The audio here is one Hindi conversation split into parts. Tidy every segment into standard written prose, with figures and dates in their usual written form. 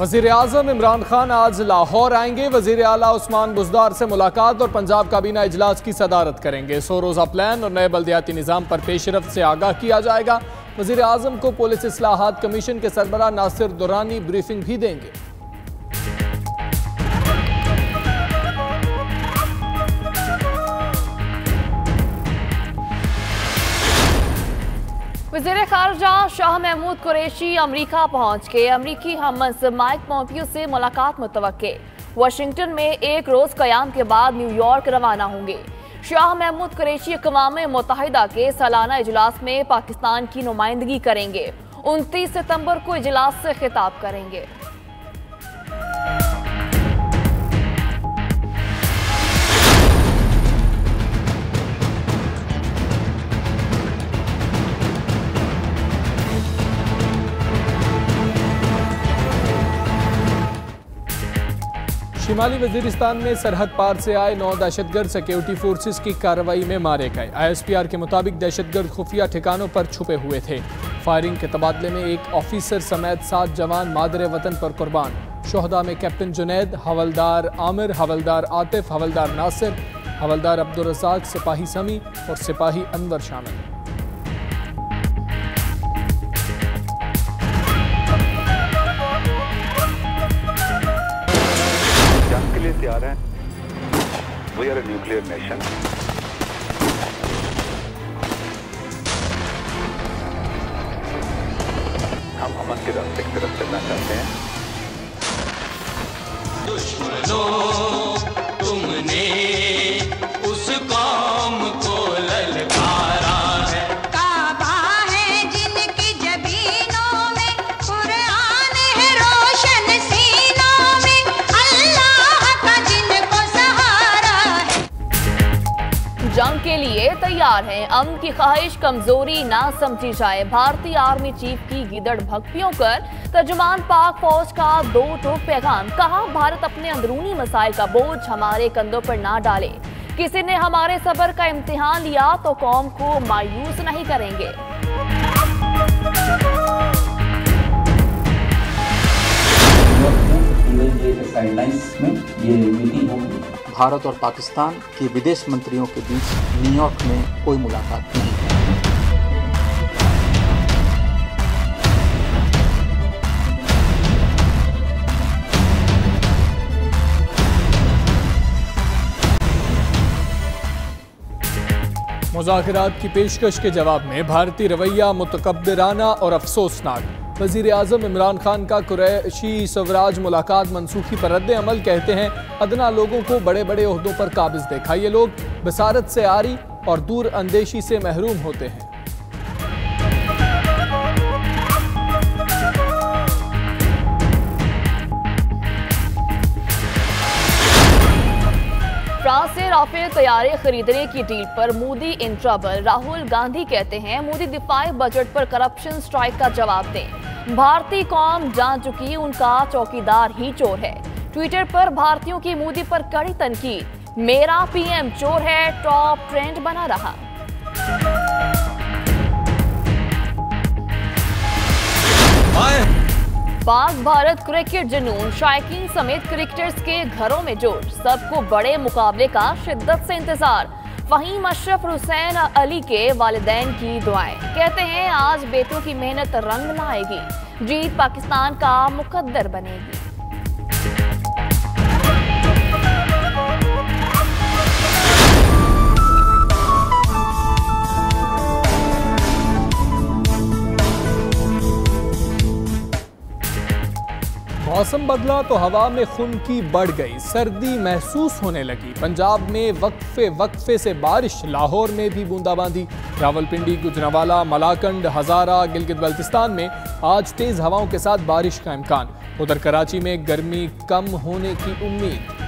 वज़ीर आज़म इमरान खान आज लाहौर आएंगे। वज़ीर आला उस्मान बुज़दार से मुलाकात और पंजाब काबीना इजलास की सदारत करेंगे। 100 रोज़ा प्लान और नए बल्दियाती निज़ाम पर पेशरफ्त से आगाह किया जाएगा। वज़ीर आज़म को पुलिस इस्लाहात कमीशन के सरबराह नासिर दुरानी ब्रीफिंग भी देंगे। वज़ीर ख़ारिजा शाह महमूद कुरैशी अमरीका पहुंच के अमरीकी हममंसब माइक पॉम्पियो से मुलाकात मुतवक्के। वाशिंगटन में एक रोज़ क़याम के बाद न्यूयॉर्क रवाना होंगे। शाह महमूद कुरैशी अक़वाम मुत्तहिदा के सालाना इजलास में पाकिस्तान की नुमाइंदगी करेंगे। 29 सितंबर को इजलास से खिताब करेंगे। शिमाली वजीरिस्तान में सरहद पार से आए 9 दहशतगर्द सिक्योरिटी फोर्सेस की कार्रवाई में मारे गए। ISPR के मुताबिक दहशतगर्द खुफिया ठिकानों पर छुपे हुए थे। फायरिंग के तबादले में एक ऑफिसर समेत 7 जवान मादरे वतन पर कुर्बान। शोहदा में कैप्टन जुनैद, हवलदार आमिर, हवलदार आतिफ, हवलदार नासिर, हवलदार अब्दुल रज़ाक, सिपाही समी और सिपाही अनवर शामिल। तैयार हैं। We are a nuclear nation. हम अमन के रास्ते की तरफ चलना चाहते हैं। दुश्मनों, तुमने उस कौम को ललकारा है। काबा है जिनकी जबीनों में, कुरान है रोशन सीनों में, अल्लाह का जिनको सहारा है। जंग के लिए तैयार हैं। अमन की ख्वाहिश कमजोरी ना समझी जाए। भारतीय आर्मी चीफ की गिदड़ भक्तियों कर तर्जुमान पाक फौज का 2 टोक पैगाम। कहा, भारत अपने अंदरूनी मसाइल का बोझ हमारे कंधों पर ना डाले। किसी ने हमारे सब्र का इम्तिहान लिया तो कौम को मायूस नहीं करेंगे। भारत और पाकिस्तान के विदेश मंत्रियों के बीच न्यूयॉर्क में कोई मुलाकात नहीं है। मुज़ाकरात की पेशकश के जवाब में भारतीय रवैया मुतकब्बिराना और अफसोसनाक। वज़ीर आज़म इमरान खान का कुरैशी स्वराज मुलाकात मनसूखी पर रद्द अमल। कहते हैं, अदना लोगों को बड़े बड़े ओहदों पर काबिज देखा। ये लोग बसारत से आरी और दूर अंदेशी से महरूम होते हैं। फ्रांस से राफेल तैयारे खरीदने की डील पर मोदी इन ट्रबल। राहुल गांधी कहते हैं, मोदी दिफाई बजट पर करप्शन स्ट्राइक का जवाब दें। भारतीय कौम जान चुकी उनका चौकीदार ही चोर है। ट्विटर पर भारतीयों की मोदी पर कड़ी तनकीद। मेरा PM चोर है टॉप ट्रेंड बना रहा। पाक भारत क्रिकेट जुनून। शायकीन समेत क्रिकेटर्स के घरों में जोश। सबको बड़े मुकाबले का शिद्दत से इंतजार। फहीम अशरफ हुसैन अली के वालिदैन की दुआएं। कहते हैं, आज बेटों की मेहनत रंग लाएगी। जीत पाकिस्तान का मुकद्दर बनेगी। मौसम बदला तो हवा में खुनकी बढ़ गई। सर्दी महसूस होने लगी। पंजाब में वक्फे से बारिश। लाहौर में भी बूंदाबांदी। रावलपिंडी, गुजरांवाला, मलाकंड, हजारा, गिलगित बल्तिस्तान में आज तेज हवाओं के साथ बारिश का इम्कान। उधर कराची में गर्मी कम होने की उम्मीद।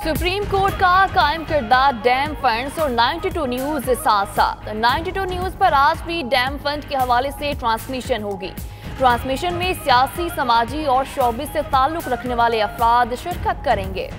सुप्रीम कोर्ट बोर्ड का कायम किरदार डैम फंड्स और 92 न्यूज साथ साथ। 92 न्यूज पर आज भी डैम फंड के हवाले से ट्रांसमिशन होगी। ट्रांसमिशन में सियासी, समाजी और शोबे से ताल्लुक रखने वाले अफराद शिरकत करेंगे।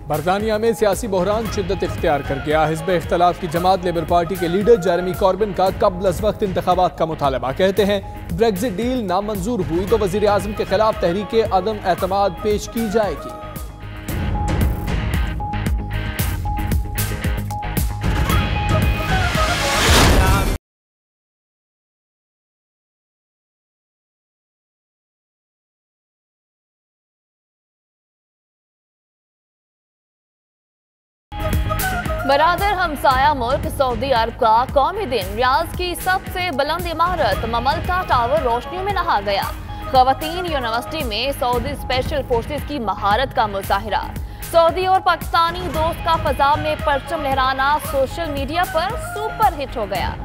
बरतानिया में सियासी बहरान शिद्दत इख्तियार कर गया। हिज़्ब इख्तिलाफ की जमात लेबर पार्टी के लीडर जेरेमी कॉर्बिन का कब्ल अज़ वक्त इंतखाबात का मुतालबा। कहते हैं ब्रेक्जिट डील नामंजूर हुई तो वज़ीर आज़म के खिलाफ तहरीक अदम एतमाद पेश की जाएगी। बरादर हमसाया मुल्क सऊदी अरब का कौमी दिन। रियाज की सबसे बुलंद इमारत ममलका टावर रोशनियों में नहा गया। खवातीन यूनिवर्सिटी में सऊदी स्पेशल फोर्सेस की महारत का मुजाहिरा। सऊदी और पाकिस्तानी दोस्त का फजा में परचम लहराना सोशल मीडिया पर सुपर हिट हो गया।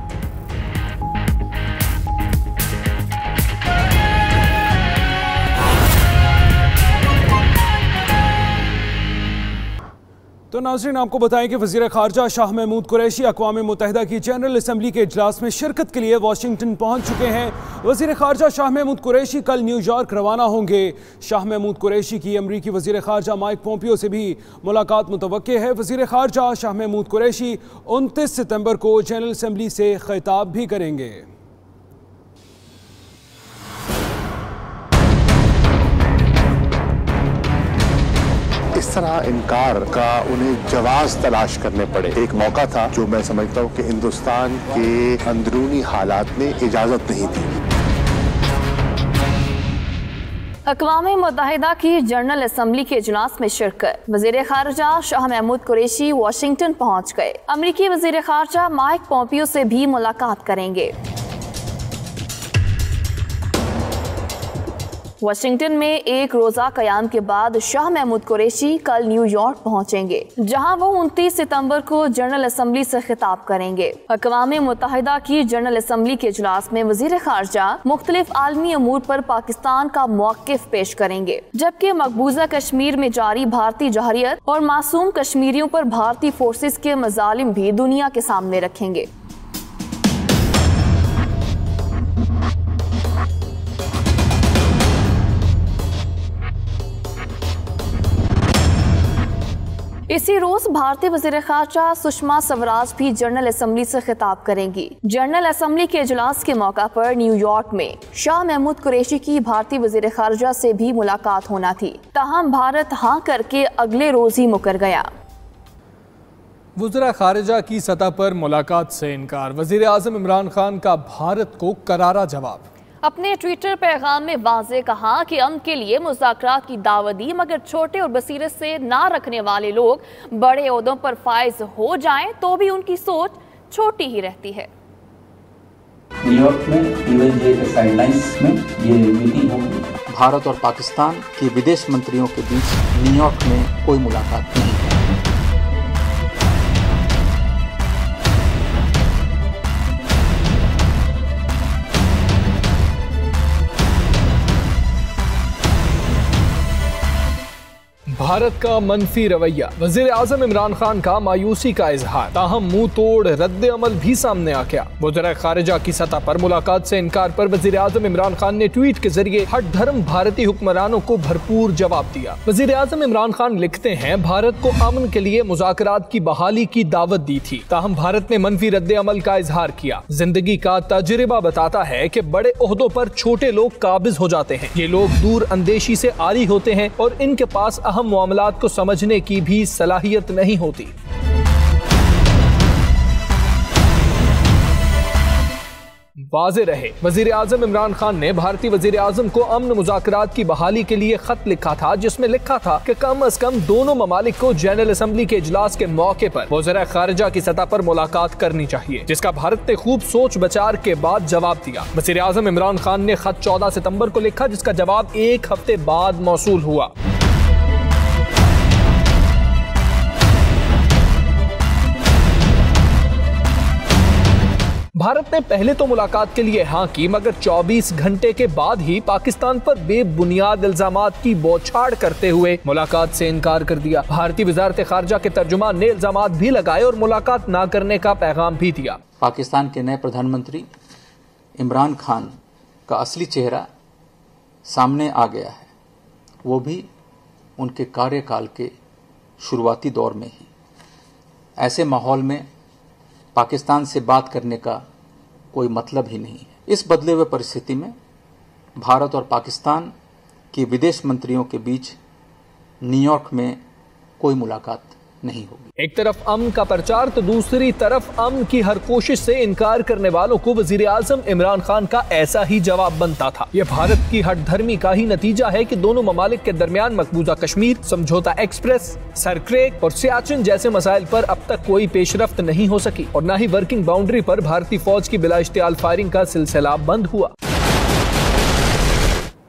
तो नाज़रीन, आपको बताएं कि वज़ीर ख़ारजा शाह महमूद कुरैशी अक़वाम मुत्तहिदा की जनरल असम्बली के इजलास में शिरकत के लिए वाशिंगटन पहुँच चुके हैं। वज़ीर ख़ारजा शाह महमूद कुरैशी कल न्यूयॉर्क रवाना होंगे। शाह महमूद कुरैशी की अमरीकी वज़ीर ख़ारजा माइक पोम्पियो से भी मुलाकात मुतवक्के है। वज़ीर ख़ारजा शाह महमूद कुरैशी 29 सितंबर को जनरल असम्बली से खिताब भी करेंगे। इस तरह इनकार का उन्हें जवाब तलाश करने पड़े। एक मौका था जो मैं समझता हूँ कि हिंदुस्तान के अंदरूनी हालात ने इजाजत नहीं दी। अक़वाम मुत्तहिदा की जनरल असम्बली के इजलास में शिरकत। वज़ीर ख़ारजा शाह महमूद कुरैशी वाशिंगटन पहुँच गए। अमरीकी वज़ीर ख़ारजा माइक पोम्पियो से भी मुलाकात करेंगे। वाशिंगटन में एक रोजा कयाम के बाद शाह महमूद कुरैशी कल न्यूयॉर्क पहुंचेंगे, जहां वो 29 सितंबर को जनरल असम्बली से खिताब करेंगे। अक़वाम मुत्तहिदा की जनरल असम्बली के इजलास में वज़ीर ख़ारजा मुख्तलिफ आलमी अमूर पर पाकिस्तान का मौक़िफ़ पेश करेंगे, जबकि मकबूजा कश्मीर में जारी भारतीय जहरियत और मासूम कश्मीरियों पर भारतीय फोर्सेस के मज़ालिम भी दुनिया के सामने रखेंगे। इसी रोज भारतीय वज़ीर ख़ारजा सुषमा स्वराज भी जनरल असम्बली से खिताब करेंगी। जनरल असम्बली के इजलास के मौका पर न्यूयॉर्क में शाह महमूद कुरैशी की भारतीय वज़ीर ख़ारजा से भी मुलाकात होना थी, ताहम भारत हाँ करके अगले रोज ही मुकर गया। वज़ीर ख़ारजा की सतह पर मुलाकात से इनकार। वज़ीर आज़म इमरान खान का भारत को करारा जवाब। अपने ट्विटर पैगाम में वाज़े कहा कि अमन के लिए मुज़ाकरात की दावत दी, मगर छोटे और बसीरत से ना रखने वाले लोग बड़े ओहदों पर फाइज हो जाएं तो भी उनकी सोच छोटी ही रहती है। न्यूयॉर्क में UNGA के साइडलाइंस में ये मीटिंग होगी। भारत और पाकिस्तान के विदेश मंत्रियों के बीच न्यूयॉर्क में कोई मुलाकात नहीं है। भारत का मनफी रवैया। वज़ीर आज़म इमरान खान का मायूसी का इजहार, ताहम मुंह तोड़ रद्द अमल भी सामने आ गया। वज़ीर ख़ारिजा की सतह पर मुलाकात से इनकार पर वज़ीर आज़म इमरान खान ने ट्वीट के जरिए हर धर्म भारतीय हुक्मरानों को भरपूर जवाब दिया। वज़ीर आज़म इमरान खान लिखते हैं, भारत को अमन के लिए मुज़ाकरात की बहाली की दावत दी थी, ताहम भारत ने मनफी रद्द अमल का इजहार किया। जिंदगी का तजुर्बा बताता है कि बड़े ओहदों पर छोटे लोग काबिज हो जाते हैं। ये लोग दूर अंदेशी से आरी होते हैं और इनके पास अहम मामलात को समझने की भी सलाहियत नहीं होती। वाज़े रहे, वज़ीर आज़म इमरान खान ने भारतीय वज़ीर आज़म को अमन मुज़ाकरात की बहाली के लिए खत लिखा था, जिसमें लिखा था कि कम अज कम दोनों ममालिक को जनरल असम्बली के इजलास के मौके पर वज़ीर ख़ारिजा की सतह पर मुलाकात करनी चाहिए, जिसका भारत ने खूब सोच विचार के बाद जवाब दिया। वज़ीर आज़म इमरान खान ने खत 14 सितंबर को लिखा, जिसका जवाब एक हफ्ते बाद मौसूल हुआ। भारत ने पहले तो मुलाकात के लिए हाँ की, मगर 24 घंटे के बाद ही पाकिस्तान पर बेबुनियाद इल्जामात की बौछार करते हुए मुलाकात से इनकार कर दिया। भारतीय वजारत खारजा के तर्जुमान ने इल्जामात भी लगाए और मुलाकात न करने का पैगाम भी दिया। पाकिस्तान के नए प्रधानमंत्री इमरान खान का असली चेहरा सामने आ गया है, वो भी उनके कार्यकाल के शुरुआती दौर में ही। ऐसे माहौल में पाकिस्तान से बात करने का कोई मतलब ही नहीं है। इस बदले हुए परिस्थिति में भारत और पाकिस्तान के विदेश मंत्रियों के बीच न्यूयॉर्क में कोई मुलाकात नहीं होगी। एक तरफ अमन का प्रचार तो दूसरी तरफ अमन की हर कोशिश से इनकार करने वालों को वजीर आजम इमरान खान का ऐसा ही जवाब बनता था। यह भारत की हठधर्मी का ही नतीजा है कि दोनों ममालिक के दरमियान मकबूजा कश्मीर, समझौता एक्सप्रेस, सरक्रेक और सियाचिन जैसे मसाइल पर अब तक कोई पेशरफ्त नहीं हो सकी और न ही वर्किंग बाउंड्री पर भारतीय फौज की बिला इश्तियाल फायरिंग का सिलसिला बंद हुआ।